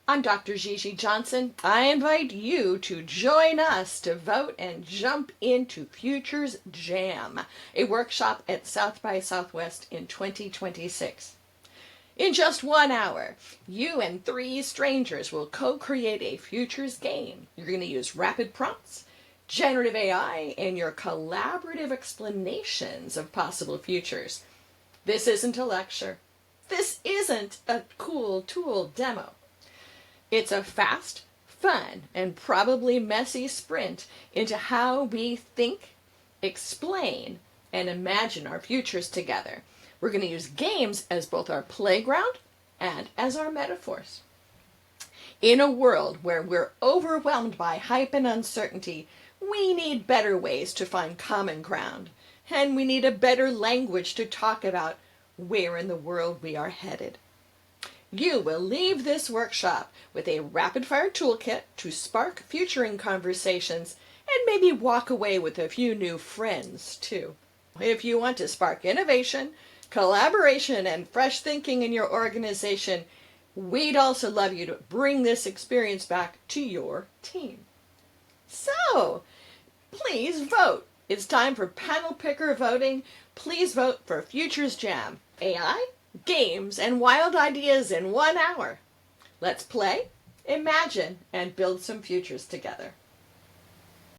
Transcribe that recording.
I'm Dr. Gigi Johnson. I invite you to join us to vote and jump into Futures Jam, a workshop at South by Southwest in 2026. In just 1 hour, you and 3 strangers will co-create a futures game. You're going to use rapid prompts, generative AI, and your collaborative explanations of possible futures. This isn't a lecture. This isn't a cool tool demo. It's a fast, fun, and probably messy sprint into how we think, explain, and imagine our futures together. We're going to use games as both our playground and as our metaphors. In a world where we're overwhelmed by hype and uncertainty, we need better ways to find common ground, and we need a better language to talk about where in the world we are headed. You will leave this workshop with a rapid-fire toolkit to spark futuring conversations and maybe walk away with a few new friends, too. If you want to spark innovation, collaboration, and fresh thinking in your organization, we'd also love you to bring this experience back to your team. So, please vote. It's time for Panelpicker voting. Please vote for Futures Jam. AI, games, and wild ideas in 1 hour. Let's play, imagine, and build some futures together.